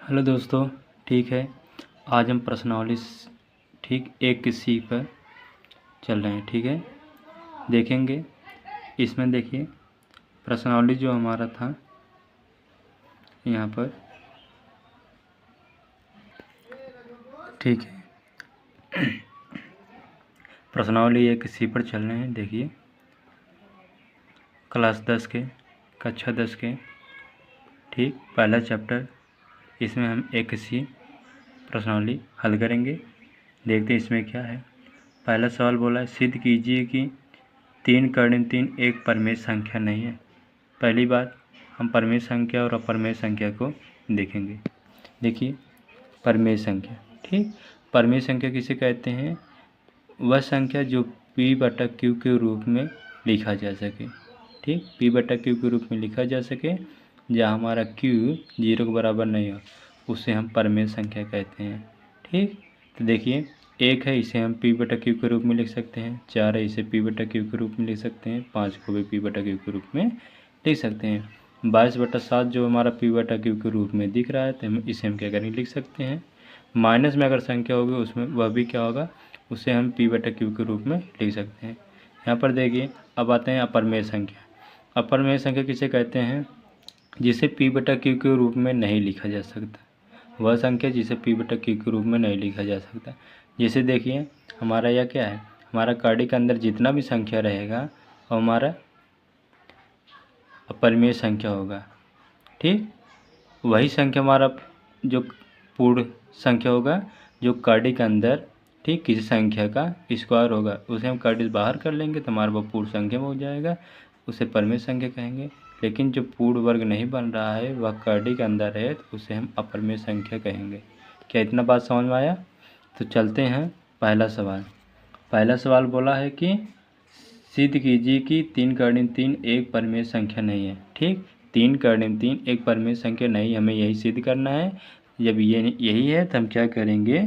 Hello दोस्तों, ठीक है। आज हम प्रश्नावली ठीक एक की सी पर चल रहे हैं। ठीक है, देखेंगे। इसमें देखिए प्रश्नावली जो हमारा था यहाँ पर, ठीक है। प्रश्नावली एक सी पर चल रहे हैं। देखिए क्लास 10 के, कक्षा 10 के, ठीक, पहला चैप्टर। इसमें हम एक सी प्रश्नावली हल करेंगे। देखते हैं इसमें क्या है। पहला सवाल बोला है, सिद्ध कीजिए कि 3 कर्ण 3 एक परमेय संख्या नहीं है। पहली बात, हम परमेय संख्या और अपरमेय संख्या को देखेंगे। देखिए परमेय संख्या, ठीक, परमेय संख्या किसे कहते हैं? वह संख्या जो P/Q के रूप में लिखा जा सके। ठीक, P/Q के रूप में लिखा जा सके, जहाँ हमारा Q 0 के बराबर नहीं हो, उसे हम परमेय संख्या कहते हैं। ठीक, तो देखिए 1 है, इसे हम P/Q के रूप में लिख सकते हैं। 4 है, इसे P/Q के रूप में लिख सकते हैं। 5 को भी P/Q के रूप में लिख सकते हैं। 22/7 जो हमारा P/Q के रूप में दिख रहा है, तो इसे हम क्या करेंगे, लिख सकते हैं। माइनस में अगर संख्या होगी उसमें वह भी क्या होगा, उसे हम P/Q के रूप में लिख सकते हैं। यहाँ पर देखिए अब आते हैं अपरमेय संख्या। अपरमेय संख्या किसे कहते हैं? जिसे P/Q के रूप में नहीं लिखा जा सकता, वह संख्या जिसे P/Q के रूप में नहीं लिखा जा सकता। जैसे देखिए हमारा यह क्या है, हमारा कार्डिक के अंदर जितना भी संख्या रहेगा वो हमारा अपरमेय संख्या होगा। ठीक, वही संख्या हमारा जो पूर्ण संख्या होगा, जो कार्डिक के अंदर, ठीक, किसी संख्या का स्क्वायर होगा, उसे हम कार्डिक बाहर कर लेंगे तो हमारा वो पूर्ण संख्या में हो जाएगा, उसे परमेय संख्या कहेंगे। लेकिन जो पूर्ण वर्ग नहीं बन रहा है, वह कार्डिक के अंदर है, तो उसे हम अपरमेय संख्या कहेंगे। क्या इतना बात समझ में आया? तो चलते हैं पहला सवाल। पहला सवाल बोला है कि सिद्ध कीजिए कि 3 कर्णिम 3 एक परमेय संख्या नहीं है। ठीक, 3 कर्णिम 3 एक परमेय संख्या नहीं, हमें यही सिद्ध करना है। जब ये यही है तो हम क्या करेंगे,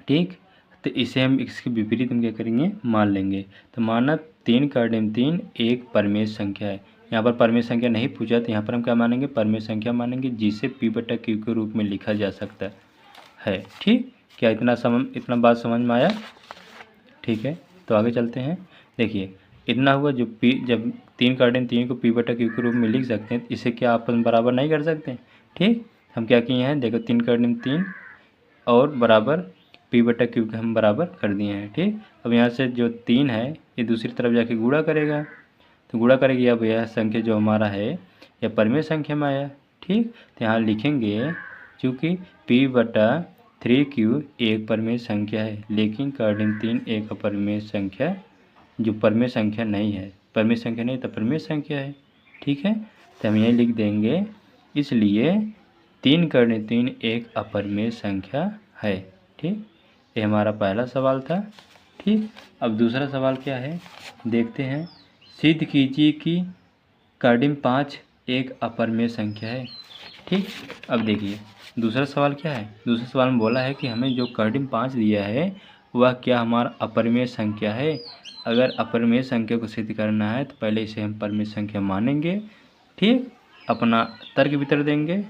ठीक, तो इसे हम इसके विपरीत हम क्या करेंगे, मान लेंगे। तो माना 3 कर्णिम 3 एक परमेय संख्या है। यहाँ पर परमेय संख्या नहीं पूछा, तो यहाँ पर हम क्या मानेंगे, परमेय संख्या मानेंगे, जिसे P/Q के रूप में लिखा जा सकता है। ठीक, क्या इतना बात समझ में आया? ठीक है, तो आगे चलते हैं। देखिए इतना हुआ, जब 3 कर्णिम 3 को P/Q के रूप में लिख सकते हैं, तो इसे क्या आपस में बराबर नहीं कर सकते? ठीक, हम क्या किए हैं, देखो 3 कर्णिम 3 और बराबर P/Q के हम बराबर कर दिए हैं। ठीक, अब यहाँ से जो 3 है ये दूसरी तरफ जाके गुणा करेगा, तो गुणा करेगी। अब यह संख्या जो हमारा है यह परमेय संख्या में आया। ठीक, तो यहाँ लिखेंगे चूँकि P/3Q एक परमेय संख्या है, लेकिन कर्णिम 3 एक अपरमेय संख्या, जो परमेय संख्या नहीं है, परमेय संख्या नहीं तो परमेय संख्या है। ठीक है, तो हम यही लिख देंगे, इसलिए 3 कर्णिम 3 एक अपरमेय संख्या है। ठीक, ये हमारा पहला सवाल था। ठीक, अब दूसरा सवाल क्या है, देखते हैं। सिद्ध कीजिए कि कर्णिम 5 एक अपरमेय संख्या है। ठीक, अब देखिए दूसरा सवाल क्या है। दूसरे सवाल में बोला है कि हमें जो कर्णिम 5 दिया है वह क्या हमारा अपरमेय संख्या है। अगर अपरमेय संख्या को सिद्ध करना है तो पहले इसे हम परमेय संख्या मानेंगे। ठीक, अपना तर्क वितरण देंगे,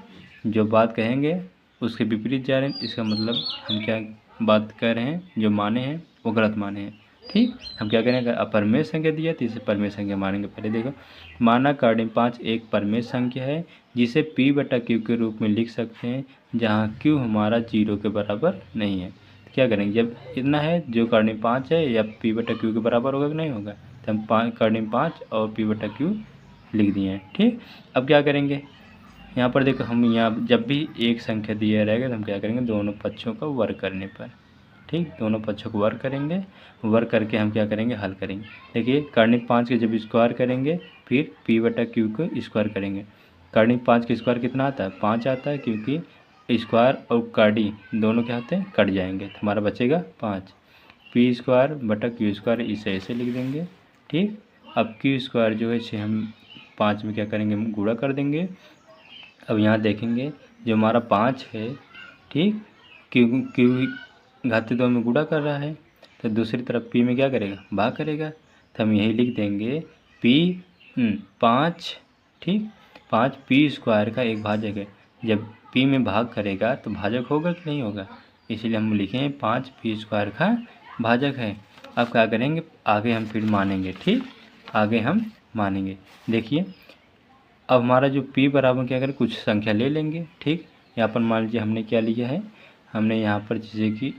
जो बात कहेंगे उसके विपरीत जा रहे हैं, इसका मतलब हम क्या बात कर रहे हैं, जो माने हैं वो गलत माने हैं। ठीक, हम क्या करें, अगर अपरमेय संख्या दिया तो इसे परमेय संख्या मानेंगे। पहले देखो, माना कर्णिम 5 एक परमेय संख्या है, जिसे P/Q के रूप में लिख सकते हैं, जहाँ Q हमारा 0 के बराबर नहीं है। तो क्या करेंगे, जब इतना है जो कर्णिम 5 है या P/Q के बराबर होगा कि नहीं होगा, तो हम कर्णिम 5 और P/Q लिख दिए हैं। ठीक, अब क्या करेंगे, यहाँ पर देखो, हम यहाँ जब भी एक संख्या दिया रहेगा तो हम क्या करेंगे, दोनों पक्षों का वर्ग करने पर, ठीक, दोनों पक्षों को वर्ग करेंगे। वर्ग करके हम क्या करेंगे, हल करेंगे। देखिए कर्णिम 5 के जब स्क्वायर करेंगे, फिर P/Q को स्क्वायर करेंगे। कर्णिम 5 का स्क्वायर कितना आता है, 5 आता है, क्योंकि स्क्वायर और कार्डी दोनों क्या होते हैं, कट जाएंगे, तो हमारा बचेगा 5। P/Q2 इसे ऐसे लिख देंगे। ठीक, अब Q² जो है इसे हम 5 में क्या करेंगे, गुणा कर देंगे। अब यहाँ देखेंगे जो हमारा 5 है, ठीक, क्यू घातीय 2 में गुणा कर रहा है, तो दूसरी तरफ P में क्या करेगा, भाग करेगा, तो हम यही लिख देंगे P 5, ठीक, 5 P² का एक भाजक है। जब पी में भाग करेगा तो भाजक होगा कि नहीं होगा, इसलिए हम लिखें 5 पी स्क्वायर का भाजक है। अब क्या करेंगे, आगे हम फिर मानेंगे, ठीक, आगे हम मानेंगे। देखिए अब हमारा जो p बराबर क्या करें, कुछ संख्या ले लेंगे, ठीक। यहाँ पर मान लीजिए हमने क्या लिया है, हमने यहाँ पर जैसे कि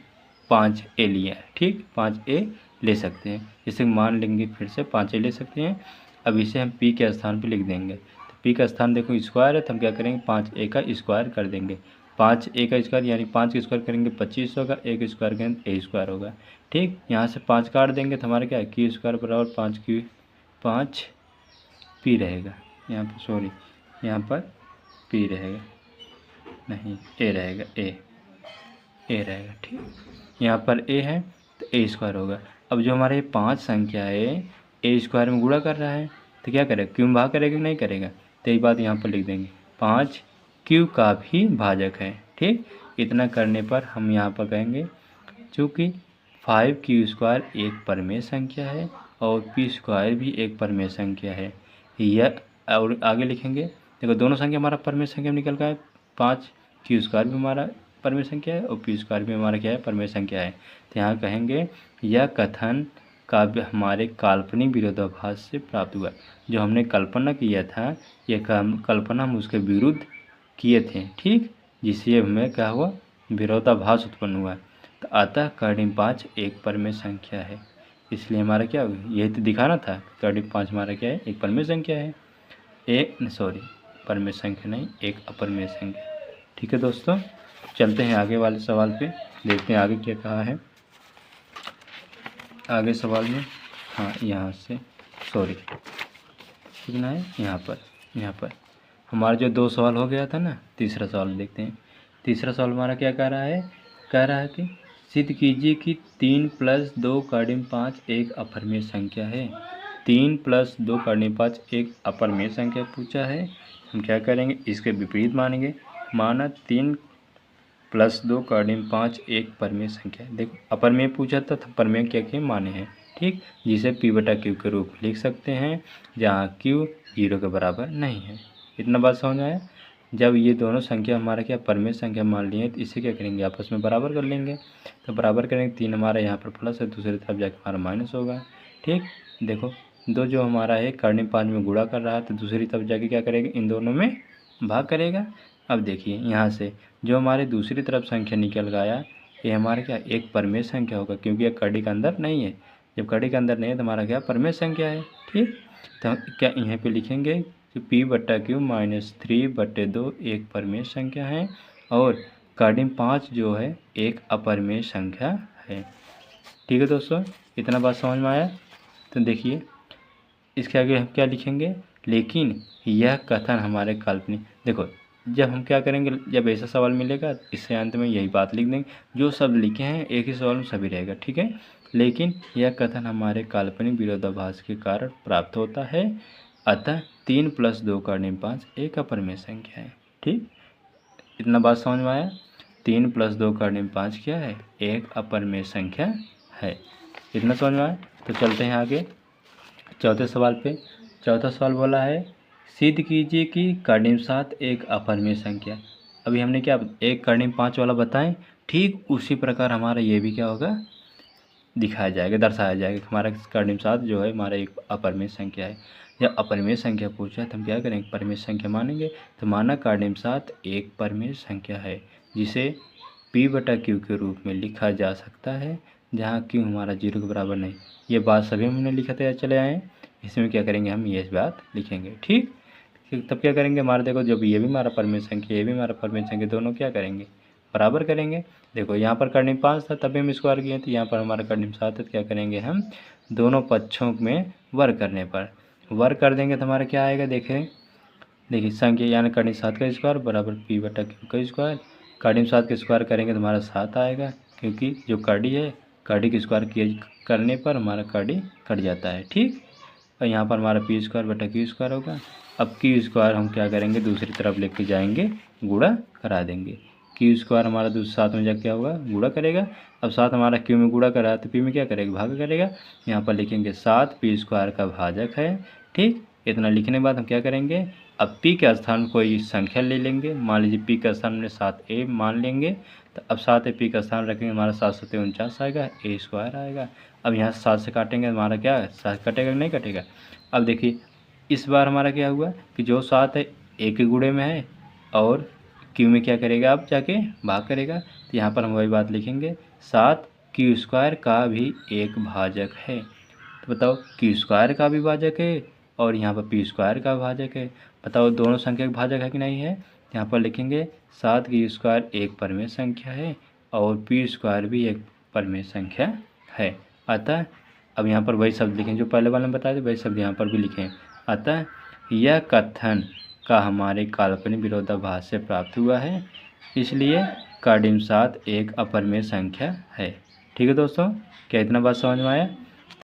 5a लिया है, ठीक, 5a ले सकते हैं, इसे मान लेंगे फिर से 5a ले सकते हैं। अब इसे हम p के स्थान पे लिख देंगे, तो p का स्थान देखो स्क्वायर है, तो हम क्या करेंगे 5a का स्क्वायर कर देंगे। 5a का स्क्वायर यानी 5 का स्क्वायर करेंगे 25 होगा, a का स्क्वायर करेंगे a स्क्वायर होगा, ठीक। यहाँ से 5 काट देंगे तो हमारा क्या है, q स्क्वायर बराबर 5 p रहेगा, यहाँ पर सॉरी यहाँ पर p रहेगा, नहीं a रहेगा, a रहेगा, ठीक। यहाँ पर a है तो a स्क्वायर होगा। अब जो हमारे 5 संख्या है a स्क्वायर में गुणा कर रहा है, तो क्या करेगा, क्यों भाग करेगा कि नहीं करेगा, तो यही बात यहाँ पर लिख देंगे 5 q का भी भाजक है, ठीक। इतना करने पर हम यहाँ पर कहेंगे चूँकि 5q स्क्वायर एक परमेय संख्या है और p स्क्वायर भी एक परमेय संख्या है, यह और आगे लिखेंगे, देखो दोनों संख्या हमारा परमेय संख्या निकल का है, 5q स्क्वायर भी हमारा परमेय संख्या है और p स्क्वायर भी हमारा क्या है, परमेय संख्या है। तो यहाँ कहेंगे यह कथन काव्य हमारे काल्पनिक विरोधाभास से प्राप्त हुआ। जो हमने कल्पना किया था, यह कल्पना हम उसके विरुद्ध किए थे, ठीक, जिससे हमें क्या हुआ, विरोधाभास उत्पन्न हुआ। तो अतः कर्णिम 5 एक परमेय संख्या है, इसलिए हमारा क्या होगा, यही तो दिखाना था, कर्णिम 5 हमारा क्या है, एक परमेय संख्या है, परमेय संख्या नहीं, एक अपरमेय संख्या, ठीक है दोस्तों। चलते हैं आगे वाले सवाल पे, देखते हैं आगे क्या कहा है आगे सवाल में। हाँ यहाँ से सॉरी कितना है, यहाँ पर हमारा जो 2 सवाल हो गया था ना, तीसरा सवाल देखते हैं। तीसरा सवाल हमारा क्या कह रहा है, कि सिद्ध कीजिए कि 3 + 2 कर्णिम 5 एक अपरमेय संख्या है। 3 + 2 कर्णिम 5 एक अपरमेय संख्या पूछा है, हम क्या करेंगे, इसके विपरीत मानेंगे। माना 3 + 2 कर्णिम 5 एक परमेय संख्या है। देखो अपरमेय पूछा था तो परमेय क्या क्या माने हैं, ठीक, जिसे p/q के रूप में लिख सकते हैं, जहाँ q 0 के बराबर नहीं है। इतना बात समझ आया। जब ये दोनों संख्या हमारा क्या परमेय संख्या मान लिए तो इसे क्या करेंगे, आपस में बराबर कर लेंगे। तो बराबर करेंगे, 3 हमारा यहाँ पर प्लस है, दूसरी तरफ जाकर हमारा माइनस होगा, ठीक। देखो दो जो हमारा है कर्णिम 5 में गुणा कर रहा है, तो दूसरी तरफ जाके क्या करेगा, इन दोनों में भाग करेगा। अब देखिए यहाँ से जो हमारे दूसरी तरफ संख्या निकल गया, ये हमारा क्या एक परमेय संख्या होगा, क्योंकि ये कड़ी के अंदर नहीं है। जब कड़ी के अंदर नहीं है तो हमारा क्या परमेय संख्या है, ठीक। तो हम क्या यहाँ पे लिखेंगे कि p/q - 3/2 एक परमेय संख्या है और कर्णिम 5 जो है एक अपरमेय संख्या है, ठीक है दोस्तों। इतना बात समझ में आया। तो देखिए इसके आगे हम क्या लिखेंगे, लेकिन यह कथन हमारे काल्पनिक, देखो जब हम क्या करेंगे, जब ऐसा सवाल मिलेगा इससे अंत में यही बात लिख देंगे, जो शब्द लिखे हैं एक ही सवाल में सभी रहेगा, ठीक है। लेकिन यह कथन हमारे काल्पनिक विरोधाभास के कारण प्राप्त होता है, अतः 3 + 2 कर्णिम 5 एक अपरमेय संख्या है, ठीक। इतना बात समझ में आया। 3 + 2 कर्णिम 5 क्या है, एक अपरमेय संख्या है। इतना समझ में आया। तो चलते हैं आगे चौथे सवाल पे। चौथा सवाल बोला है सिद्ध कीजिए कि कर्णिम 7 एक अपरमेय संख्या। अभी हमने क्या एक कर्णिम 5 वाला बताएं, ठीक उसी प्रकार हमारा ये भी क्या होगा, दिखाया जाएगा, दर्शाया जाएगा कि हमारा कर्णिम 7 जो है हमारा एक अपरमेय संख्या है। जब अपरमेय संख्या पूछा तो हम क्या करेंगे, परमेय संख्या मानेंगे। तो माना कर्णिम 7 एक परमेय संख्या है, जिसे p/q के रूप में लिखा जा सकता है, जहाँ q हमारा 0 के बराबर नहीं। ये बात सभी हमने लिखा था, चले आए, इसमें क्या करेंगे हम ये बात लिखेंगे, ठीक। तब क्या करेंगे, हमारा देखो जब ये भी हमारा परमेय संख्या, ये भी हमारा परमेय संख्या, दोनों क्या करेंगे, बराबर करेंगे। देखो यहाँ पर कर्णिम 5 था तभी हम स्क्वायर किए, तो यहाँ पर हमारा कर्णिम 7 है, तो क्या करेंगे हम दोनों पक्षों में वर्ग करने पर वर्ग कर देंगे तो हमारा क्या आएगा, देखिए संख्या यानी कर्णिम 7 का स्क्वायर बराबर p/q का स्क्वायर। कर्णिम 7 का स्क्वायर करेंगे तो हमारा 7 आएगा, क्योंकि जो कड़ी है कड़ी के स्क्वायर किए करने पर हमारा कड़ी कट जाता है, ठीक। और यहाँ पर हमारा p/q होगा। अब q स्क्वायर हम क्या करेंगे, दूसरी तरफ लेके जाएंगे, गुणा करा देंगे। q स्क्वायर हमारा दूसरे 7 में जाके क्या होगा, गुणा करेगा। अब 7 हमारा q में गुणा करा है तो p में क्या करेगा, भाग करेगा। यहाँ पर लिखेंगे 7 p स्क्वायर का भाजक है, ठीक। इतना लिखने के बाद हम क्या करेंगे, अब पी के स्थान में कोई संख्या ले लेंगे, मान लीजिए पी का स्थान में 7a मान लेंगे, तो अब 7 पी का स्थान रखेंगे, हमारा 749 आएगा, ए स्क्वायर आएगा। अब यहाँ से 7 से काटेंगे हमारा क्या है, 7 कटेगा नहीं कटेगा। अब देखिए इस बार हमारा क्या हुआ कि जो 7 है ए के गुणे में है और क्यू में क्या करेगा, अब जाके भाग करेगा, तो यहाँ पर हम वही बात लिखेंगे 7 क्यू स्क्वायर का भी एक भाजक है। तो बताओ क्यू स्क्वायर का भी भाजक है और यहाँ पर पी स्क्वायर का भाजक है, बताओ दोनों संख्या का भाजक है कि नहीं है। यहाँ पर लिखेंगे 7 क्यू स्क्वायर एक परमेय संख्या है और पी स्क्वायर भी एक परमेय संख्या है। अतः अब यहाँ पर वही शब्द लिखें जो पहले वाले में बताए थे, वही शब्द यहाँ पर भी लिखें। अतः यह कथन का हमारे काल्पनिक विरोधाभास से प्राप्त हुआ है, इसलिए कार्डियम 7 एक अपरमेय संख्या है। ठीक है दोस्तों, क्या इतना बात समझ में आया।